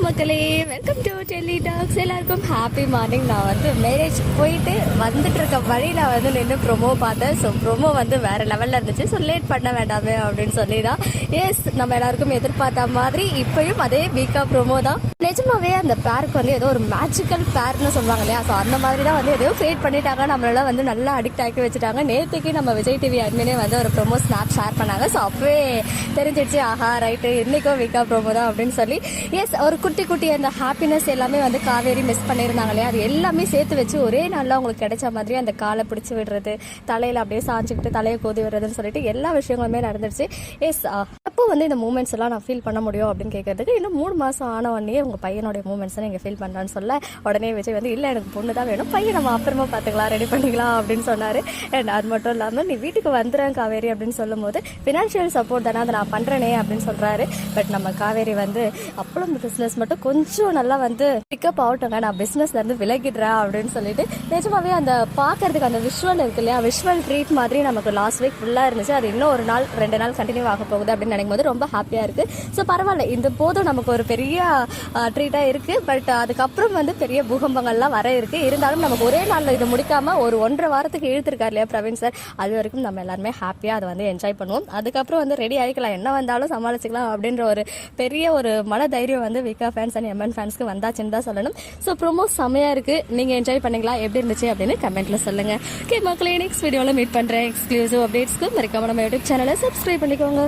மக்களே, welcome to Delhi tax. எல்லாருக்கும் happy morning. நான் வந்து மேரேஜ் போயிட்டு வந்துட்டு இருக்க வழியில் வந்து நின்று ப்ரொமோ பார்த்தேன். ஸோ ப்ரொமோ வந்து வேற லெவலில் இருந்துச்சு. ஸோ லேட் பண்ண வேண்டாமே அப்படின்னு சொல்லி தான் எஸ் நம்ம எல்லாருக்கும் எதிர்பார்த்த மாதிரி இப்பயும் அதே வீக்கா ப்ரொமோ தான். நிஜமாவே அந்த பேருக்கு வந்து ஏதோ ஒரு மேஜிக்கல் பேர்னு சொல்லுவாங்க இல்லையா, ஸோ அந்த மாதிரி தான் வந்து எதையோ கிரியேட் பண்ணிட்டாங்க. நம்மளால வந்து நல்லா அடிக்ட் ஆக்கி வச்சுட்டாங்க. நேற்றுக்கு நம்ம விஜய் டிவி அட்மினே வந்து ஒரு ப்ரொமோ ஸ்னாப் ஷேர் பண்ணாங்க. ஸோ அப்பவே தெரிஞ்சிடுச்சு, ஆஹா ரைட்டு இன்னைக்கும் வீக்கா ப்ரொமோ தான் அப்படின்னு சொல்லி. எஸ், ஒரு குட்டி குட்டி அந்த ஹாப்பினஸ் எல்லாமே வந்து காவேரி மிஸ் பண்ணியிருந்தாங்க இல்லையா, அது எல்லாமே சேர்த்து வச்சு ஒரே நாளில் உங்களுக்கு கிடைச்ச மாதிரி அந்த காலை பிடிச்சி விடுறது, தலையில் அப்படியே சாஞ்சிக்கிட்டு தலையை கோதி விடுறதுன்னு சொல்லிட்டு எல்லா விஷயங்களுமே நடந்துருச்சு. எஸ், அப்போ வந்து இந்த மூமெண்ட்ஸ் எல்லாம் நான் ஃபீல் பண்ண முடியும் அப்படின்னு கேட்கறதுக்கு இன்னும் 3 மாதம் ஆன உடனே உங்கள் பையனுடைய மூமெண்ட்ஸை நீங்கள் ஃபீல் பண்ணுறான்னு சொல்ல உடனே விஜய் வந்து இல்லை எனக்கு பொண்ணு தான் வேணும், பையன் நம்ம அப்புறமா பார்த்துக்கலாம், ரெடி பண்ணிக்கலாம் அப்படின்னு சொன்னார். அண்ட் அது மட்டும் இல்லாமல் நீ வீட்டுக்கு வந்துடுறேன் காவேரி அப்படின்னு சொல்லும் போது ஃபினான்ஷியல் சப்போர்ட் தானே அதை நான் பண்ணுறேனே அப்படின்னு சொல்கிறாரு. பட் நம்ம காவேரி வந்து அப்பளம் பிஸ்னஸ் மட்டும் கொஞ்சம் நல்லா வந்து பிக்கப் ஆகட்டுங்க, நான் பிஸ்னஸ்லேருந்து விலகிடுறேன் அப்படின்னு சொல்லிட்டு நிஜமாவே அந்த பார்க்கறதுக்கு அந்த விஷுவல் இருக்கு இல்லையா, விஷுவல் ட்ரீட் மாதிரி நமக்கு லாஸ்ட் வீக் ஃபுல்லாக இருந்துச்சு. அது இன்னும் ஒரு நாள் 2 நாள் கண்டினியூ ஆக போகுது அப்படின்னு நினைக்கும் போது ரொம்ப ஹாப்பியாக இருக்குது. ஸோ பரவாயில்ல, இந்த போதும் நமக்கு ஒரு பெரிய ட்ரீட்டாக இருக்குது. பட் அதுக்கப்புறம் வந்து பெரிய பூகம்பங்கள்லாம் வர இருக்குது. இருந்தாலும் நமக்கு ஒரே நாளில் இது முடிக்காமல் ஒரு 1.5 வாரத்துக்கு இழுத்துருக்காரு இல்லையா பிரவீன் சார், அது வரைக்கும் நம்ம எல்லாருமே ஹாப்பியாக அதை வந்து என்ஜாய் பண்ணுவோம். அதுக்கப்புறம் வந்து ரெடி ஆகிக்கலாம், என்ன வந்தாலும் சமாளிச்சுக்கலாம் அப்படின்ற ஒரு பெரிய ஒரு மன தைரியம் வந்து விகா ஃபேன்ஸ் அண்ட் எம்என் ஃபேன்ஸ்க்கு வந்தாச்சுன்னு தான் சொல்லணும். ஸோ ப்ரோமோ செமையாக இருக்குது. நீங்கள் என்ஜாய் பண்ணிங்களா, எப்படி இருந்துச்சு அப்படின்னு கமெண்ட்டில் சொல்லுங்கள். ஓகே மக்களே, நெக்ஸ்ட் வீடியோவில் மீட் பண்ணுறேன். எக்ஸ்க்ளூசிவ் அப்டேட்ஸ்க்கு மறக்காம நம்ம யூடியூப் சேனலை சப்ஸ்கிரைப் பண்ணிக்கோங்க.